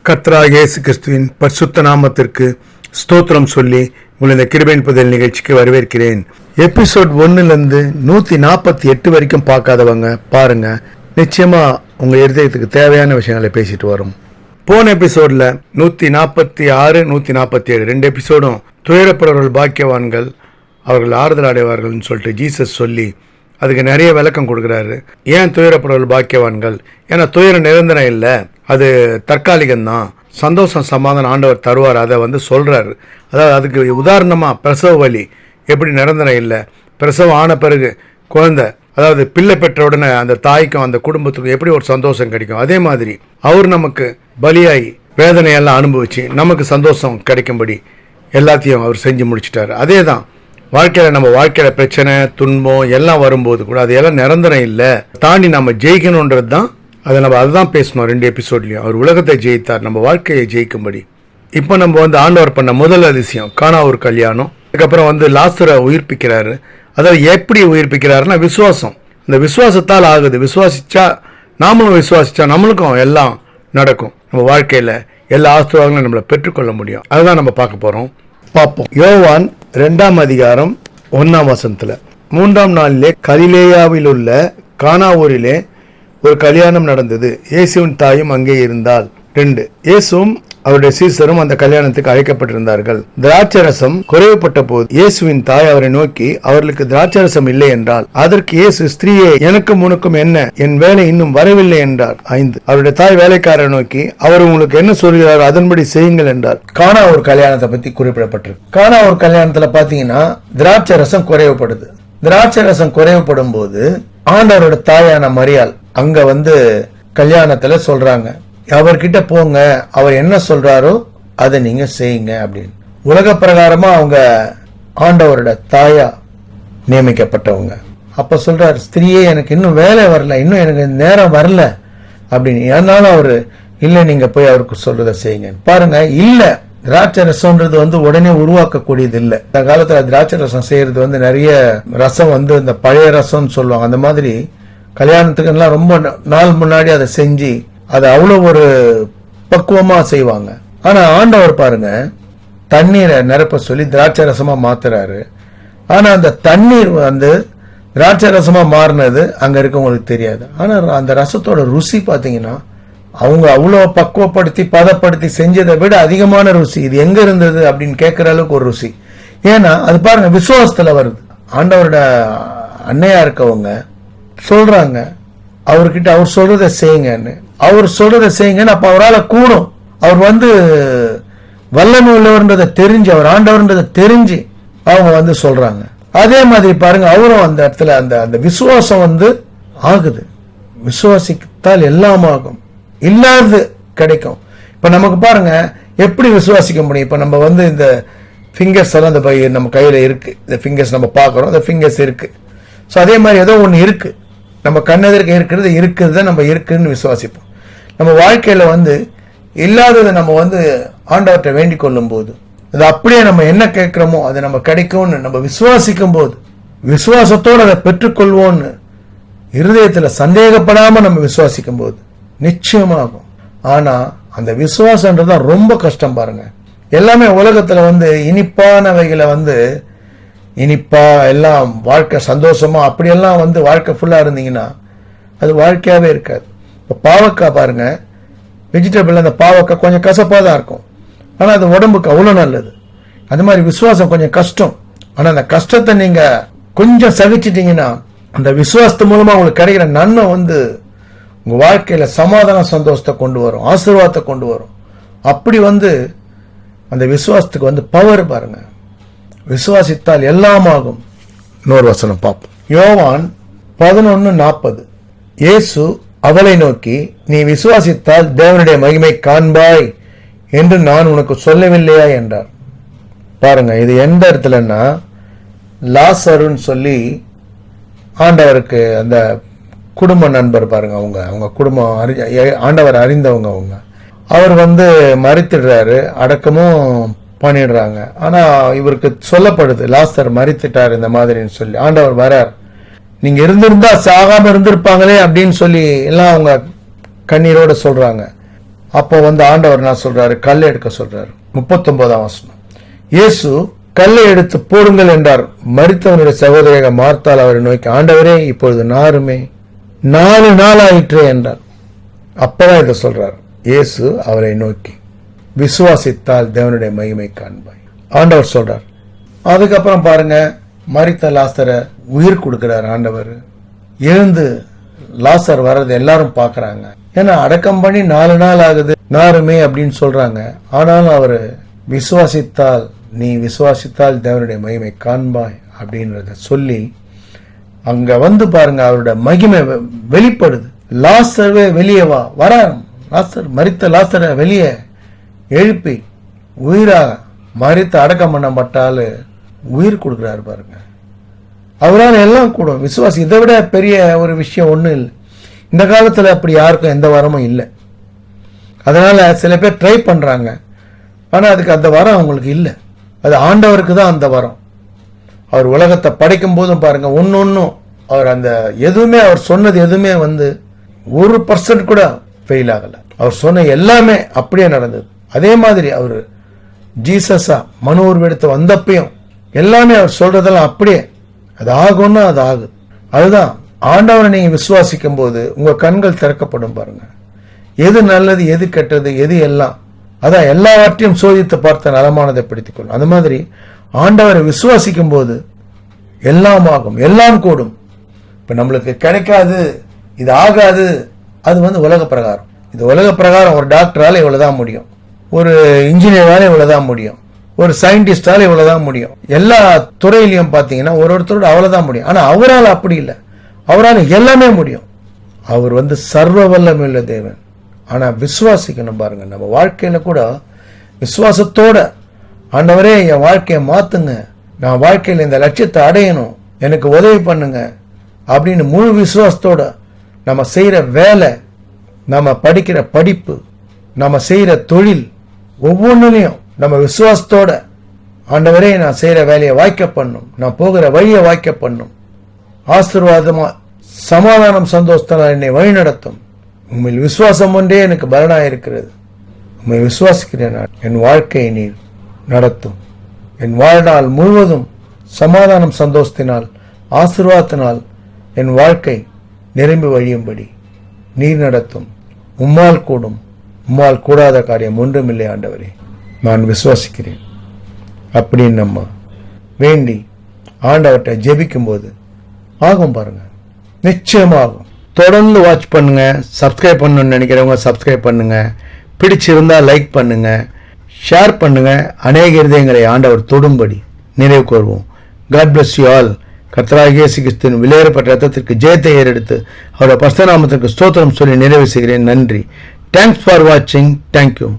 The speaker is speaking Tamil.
கர்த்தராகிய இயேசு கிறிஸ்துவின் பரிசுத்த நாமத்திற்கு ஸ்தோத்திரம் சொல்லி உங்களை இந்த கிருபையின் புதையல் நிகழ்ச்சிக்கு வரவேற்கிறேன். எபிசோட் 1லேருந்து 148 வரைக்கும் பார்க்காதவங்க பாருங்க. நிச்சயமா உங்க இருதயத்துக்கு தேவையான விஷயங்களை பேசிட்டு வரும். போன எபிசோட்ல 146 147 2 எபிசோடும் துயரப்படுறவர்கள் பாக்கியவான்கள், அவர்கள் ஆறுதல் அடைவார்கள்னு சொல்லிட்டு ஜீசஸ் சொல்லி அதுக்கு நிறைய விளக்கம் கொடுக்குறாரு. ஏன் துயரப்படுறவர்கள் பாக்கியவான்கள்? ஏன்னா துயரம் நிரந்தரம் இல்லை, அது தற்காலிகம்தான். சந்தோஷம் சமாதானம் ஆண்டவர் தருவார், அதை சொல்கிறாரு. அதாவது அதுக்கு உதாரணமாக பிரசவ வலி எப்படி நிரந்தரம் இல்லை, பிரசவம் ஆன பிறகு குழந்தை, அதாவது பிள்ளை பெற்ற உடனே அந்த தாய்க்கும் அந்த குடும்பத்துக்கும் எப்படி ஒரு சந்தோஷம் கிடைக்கும், அதே மாதிரி அவர் நமக்கு பலியாகி வேதனையெல்லாம் அனுபவிச்சு நமக்கு சந்தோஷம் கிடைக்கும்படி எல்லாத்தையும் அவர் செஞ்சு முடிச்சிட்டாரு. அதே தான் வாழ்க்கையில், நம்ம வாழ்க்கையில் பிரச்சனை துன்பம் எல்லாம் வரும்போது கூட அது எல்லாம் நிரந்தரம் இல்லை, தாண்டி நம்ம ஜெயிக்கணுன்றது தான். அதுதான் பேசணும் 2 எபிசோட்லையும். அவர் உலகத்தை ஜெயித்தார் நம்ம வாழ்க்கையை ஜெயிக்கும்படி. இப்போ நம்ம ஆண்டவர் பண்ண முதல் அதிசயம் கானா ஒரு கல்யாணம். அதுக்கப்புறம் லாசரை உயிர்ப்பிக்கிறாரு. அதாவது எப்படி உயிர்ப்பிக்கிறாருன்னா விசுவாசம். இந்த விசுவாசத்தால் ஆகுது. விசுவாசிச்சா நாமளும் விசுவாசிச்சா நம்மளுக்கும் எல்லாம் நடக்கும். நம்ம வாழ்க்கையில் எல்லா ஆசீர்வாதங்களும் நம்மளை பெற்றுக்கொள்ள முடியும். அதுதான் நம்ம பார்க்க போகிறோம். பார்ப்போம். யோவான் 2ஆம் அதிகாரம் 1ஆம் வசனத்தில், 3ஆம் நாளிலே கலிலேயாவில் உள்ள கானா ஊரிலே ஒரு கல்யாணம் நடந்தது. இயேசுவின் தாயும் அங்கே இருந்தால். 2 இயேசுவும் அவருடைய சீசரும் அந்த கல்யாணத்துக்கு அழைக்கப்பட்டிருந்தார்கள். திராட்சரசம் குறைவுபட்ட போது இயேசுவின் தாய் அவரை நோக்கி, அவர்களுக்கு திராட்சரசம் இல்லை என்றால். அதற்கு இயேசு, ஸ்திரீயே, எனக்கும் உனக்கும் என்ன? என் வேலை இன்னும் வரவில்லை என்றார். 5 அவருடைய தாய் வேலைக்காரரை நோக்கி, அவர் உங்களுக்கு என்ன சொல்கிறாரோ அதன்படி செய்யுங்கள் என்றார். கானா ஒரு கல்யாணத்தை பத்தி குறிப்பிடப்பட்டிருக்கு. கானா ஒரு கல்யாணத்துல பாத்தீங்கன்னா திராட்சரசம் குறைவுபடுது. திராட்சரசம் குறைவுபடும் போது ஆண்டவரோட தாயான மரியாள் அங்க கல்யாணத்துல சொல்றாங்க, அவர்கிட்ட போங்க, அவர் என்ன சொல்றாரோ அதை நீங்க செய்யுங்க அப்படின்னு. உலக பிரகாரமா அவங்க ஆண்டவரோட தாயா நியமிக்கப்பட்டவங்க. அப்ப சொல்றாரு, ஸ்திரீயே, எனக்கு இன்னும் வேலை வரல, இன்னும் எனக்கு நேரம் வரல அப்படின்னு. அதனால அவரு, இல்ல, நீங்க போய் அவருக்கு சொல்றதை செய்யுங்க. பாருங்க, இல்ல, திராட்சை ரசம்ன்றது உடனே உருவாக்கக்கூடியது இல்லை. இந்த காலத்துல திராட்சை ரசம் செய்யறது நிறைய ரசம் இந்த பழைய ரசம்னு சொல்லுவாங்க. அந்த மாதிரி கல்யாணத்துக்கு எல்லாம் ரொம்ப நாள் முன்னாடி அதை செஞ்சு அதை அவ்வளவு ஒரு பக்குவமா செய்வாங்க. ஆனா ஆண்டவர் பாருங்க, தண்ணீரை நிரப்ப சொல்லி திராட்சை ரசமா மாத்துறாரு. ஆனா அந்த தண்ணீர் திராட்சை ரசமா மாறினது அங்க இருக்கவங்களுக்கு தெரியாது. ஆனா அந்த ரசத்தோட ருசி பாத்தீங்கன்னா அவங்க அவ்வளவு பக்குவப்படுத்தி பதப்படுத்தி செஞ்சதை விட அதிகமான ருசி. இது எங்க இருந்தது அப்படின்னு கேட்கிற அளவுக்கு ஒரு ருசி. ஏன்னா அது பாருங்க, விசுவாசத்துல வருது. ஆண்டவரோட அன்னையா இருக்கவங்க சொல்றாங்க, அவர்கிட்ட அவர் சொல்றதை செய்யுங்கன்னு. அவர் சொல்றதை செய்யுங்கன்னு. அப்ப அவரால் கூடும். அவர் வல்லமை உள்ளவர்ன்றதை தெரிஞ்சு, அவர் ஆண்டவர்ன்றதை தெரிஞ்சு அவங்க சொல்றாங்க. அதே மாதிரி பாருங்க, அவரும் அந்த இடத்துல அந்த விசுவாசம் ஆகுது. விசுவாசித்தால் எல்லாம் ஆகும், இல்லாதது கிடைக்கும். இப்ப நமக்கு பாருங்க எப்படி விசுவாசிக்க முடியும். இப்ப நம்ம இந்த ஃபிங்கர்ஸ் எல்லாம் நம்ம கையில இருக்கு. இந்த ஃபிங்கர்ஸ் நம்ம பார்க்கறோம், இந்த ஃபிங்கர்ஸ் இருக்கு. ஸோ அதே மாதிரி ஏதோ ஒன்று இருக்கு, நம்ம கண்ணெதிர்க்க இருக்கிறது இருக்குதுத நம்ம இருக்குன்னு விசுவாசிப்போம். நம்ம வாழ்க்கையில இல்லாததை நம்ம ஆண்டவர்கிட்ட வேண்டிக் கொள்ளும் போது, அது அப்படியே நம்ம என்ன கேட்கிறோமோ அது நம்ம கிடைக்கும்னு நம்ம விசுவாசிக்கும் போது, விசுவாசத்தோடு அதை பெற்றுக்கொள்வோம்னு இருதயத்துல சந்தேகப்படாம நம்ம விசுவாசிக்கும் போது நிச்சயமாகும். ஆனா அந்த விசுவாசம்ன்றதான் ரொம்ப கஷ்டம். பாருங்க, எல்லாமே உலகத்துல இனிப்பானவைகளை இனிப்பா எல்லாம் வாழ்க்கை சந்தோஷமா அப்படியெல்லாம் வாழ்க்கை ஃபுல்லா இருந்தீங்கன்னா அது வாழ்க்கையாவே இருக்காது. இப்போ பாவக்காய் பாருங்க, வெஜிடபிள், அந்த பாவக்காய் கொஞ்சம் கசப்பா தான் இருக்கும், ஆனா அது உடம்புக்கு அவ்வளவு நல்லது. அது மாதிரி விசுவாசம் கொஞ்சம் கஷ்டம், ஆனா அந்த கஷ்டத்தை நீங்க கொஞ்சம் சகிச்சிட்டீங்கன்னா அந்த விசுவாசத்து மூலமா உங்களுக்கு கிடைக்கிற நன்மை உங்க வாழ்க்கையில சமாதான சந்தோஷத்தை கொண்டு வரும், ஆசீர்வாதத்தை கொண்டு வரும். அப்படி அந்த விசுவாசத்துக்கு பவர் பாருங்க. விசுவாசித்தால் எல்லாம் ஆகும். இன்னொரு வசனம் பார்ப்போம். யோவான் 11:40 இயேசு அவளை நோக்கி, நீ விசுவாசித்தால் தேவனுடைய மகிமை காண்பாய் என்று நான் உனக்கு சொல்லவில்லையா என்றார். பாருங்க, இது எந்த இடத்துலன்னா லாசருன்னு சொல்லி ஆண்டவருக்கு அந்த குடும்ப நண்பர் பாருங்க, அவங்க குடும்பம் ஆண்டவர் அறிந்தவங்க. அவர் மரித்திடுறாரு, அடக்கமும் பண்ணிடுறாங்க. ஆனா இவருக்கு சொல்லப்படுது, லாசர் மரித்துட்டார் இந்த மாதிரின்னு சொல்லி. ஆண்டவர் வரார், நீங்க இருந்திருந்தா சாகாம இருந்திருப்பாங்களே அப்படின்னு சொல்லி எல்லாம் அவங்க கண்ணீரோட சொல்றாங்க. அப்போ ஆண்டவர் என்ன சொல்றாரு? கல்லை எடுக்க சொல்றாரு. 39ஆம் வசனம். இயேசு கல்லை எடுத்து போடுங்கள் என்றார். மரித்தவனுடைய சகோதரியாக மார்த்தாள் அவரை நோக்கி, ஆண்டவரே, இப்பொழுது நாருமே 4 நாள் ஆயிற்றே என்றார். அப்பதான் இதை சொல்றார். இயேசு அவரை நோக்கி, விசுவாசித்தால் தேவனுடைய மகிமை காண்பாய். ஆண்டவர் சொல்றார். அதுக்கப்புறம் பாருங்க, மரித்த லாசரை உயிர் கொடுக்கிறார் ஆண்டவர். எழுந்து லாசர் வர்றது எல்லாரும் பாக்குறாங்க. ஏன்னா அடக்கம் பண்ணி 4 நாள் ஆகுது, நாருமே அப்படின்னு சொல்றாங்க. ஆனாலும் அவரு விசுவாசித்தால், நீ விசுவாசித்தால் தேவனுடைய மகிமை காண்பாய் அப்படின்றத சொல்லி அங்க பாருங்க, அவருடைய மகிமை வெளிப்படுது. லாசர்வே வெளியே வா, வர லாசர், மரித்த லாசரை வெளியே எழுப்பி உயிராக மரித்த அடக்கம் பண்ணப்பட்டால் உயிர் கொடுக்கிறாரு பாருங்க. அவரால் எல்லாம் கூடும். விசுவாசி இதை விட பெரிய ஒரு விஷயம் ஒன்றும் இல்லை. இந்த காலத்தில் அப்படி யாருக்கும் எந்த வரமும் இல்லை. அதனால சில பேர் ட்ரை பண்றாங்க, ஆனா அதுக்கு அந்த வரம் அவங்களுக்கு இல்லை. அது ஆண்டவருக்கு தான் அந்த வரம். அவர் உலகத்தை படைக்கும் போதும் பாருங்க, ஒன்னொன்னும் அவர் அந்த எதுவுமே, அவர் சொன்னது எதுவுமே 1% கூட ஃபெயில் ஆகல. அவர் சொன்ன எல்லாமே அப்படியே நடந்தது. அதே மாதிரி அவர் ஜீசஸா மனு உருவெடுத்து வந்தப்பையும் எல்லாமே அவர் சொல்றதெல்லாம் அப்படியே அது ஆகும்னா அது ஆகுது. அதுதான் ஆண்டவரை நீங்க விசுவாசிக்கும் போது உங்க கண்கள் திறக்கப்படும் பாருங்க. எது நல்லது, எது கெட்டது, எது எல்லாம், அதான் எல்லாவற்றையும் சோதித்து பார்த்த நலமானதை பிடித்துக் கொள்ளும். அந்த மாதிரி ஆண்டவரை விசுவாசிக்கும் போது எல்லாம் ஆகும், எல்லாம் கூடும். இப்ப நம்மளுக்கு கிடைக்காது, இது ஆகாது, அது உலக பிரகாரம். இது உலக பிரகாரம் ஒரு டாக்டரால இவ்வளவுதான் முடியும், ஒரு இன்ஜினியரால இவ்வளவுதான் முடியும், ஒரு சயின்டிஸ்டால இவ்வளவுதான் முடியும். எல்லா துறையிலையும் பாத்தீங்கன்னா ஒருத்தரோட அவ்வளவுதான் முடியும். ஆனா அவரால் அப்படி இல்லை, அவரால் எல்லாமே முடியும். அவர் சர்வ வல்லமையுள்ள தேவன். ஆனா விசுவாசிக்கணும் பாருங்க. நம்ம வாழ்க்கையில கூட விசுவாசத்தோட, ஆண்டவரே என் வாழ்க்கையை மாத்துங்க, நான் வாழ்க்கையில இந்த லட்சியத்தை அடையணும், எனக்கு உதவி பண்ணுங்க அப்படின்னு முழு விசுவாசத்தோட நம்ம செய்யற வேலை, நம்ம படிக்கிற படிப்பு, நம்ம செய்யற தொழில், ஒவ்வொன்றுலையும் நம்ம விசுவாசத்தோட, ஆண்டவரே நான் செய்யற வேலையை வாய்க்க பண்ணும், நான் போகிற வழியை வாய்க்க பண்ணும், ஆசீர்வாதமா சமாதானம் சந்தோஷத்தால் என்னை வழி நடத்தும், உண்மையில் விசுவாசம் ஒன்றே எனக்கு பலனாயிருக்கிறது, உண்மை விசுவாசிக்கிறேன், என் வாழ்க்கையை நீர் நடத்தும், என் வாழ்நாள் முழுவதும் சமாதானம் சந்தோஷத்தினால் ஆசீர்வாதத்தினால் என் வாழ்க்கை நிரம்பி வழியும்படி நீர் நடத்தும், உம்மால் கூடும், உம்மால் கூடாத காரியம் ஒன்றுமில்லை ஆண்டவரே, நான் விசுவாசிக்கிறேன் அப்படின்னு நம்ம வேண்டி ஆண்டவர்கிட்ட ஜெபிக்கும் போது ஆகும் பாருங்க. நிச்சயமாகும். தொடர்ந்து வாட்ச் பண்ணுங்க. சப்ஸ்கிரைப் பண்ணணும்னு நினைக்கிறவங்க சப்ஸ்கிரைப் பண்ணுங்க. பிடிச்சிருந்தா லைக் பண்ணுங்க, ஷேர் பண்ணுங்க. அநேக இருதயங்களை ஆண்டவர் தொடும்படி நினைவு கூர்வோம். God bless you all. கர்த்தராகிய இயேசு கிறிஸ்துவின் விலையேறப்பட்ட ரத்தத்திற்கு ஜெயத்தை ஏறெடுத்து அவருடைய பரிசுத்த நாமத்திற்கு ஸ்தோத்திரம் சொல்லி நிறைவு செய்கிறேன். நன்றி. தேங்க்ஸ் ஃபார் வாட்சிங். தேங்க்யூ.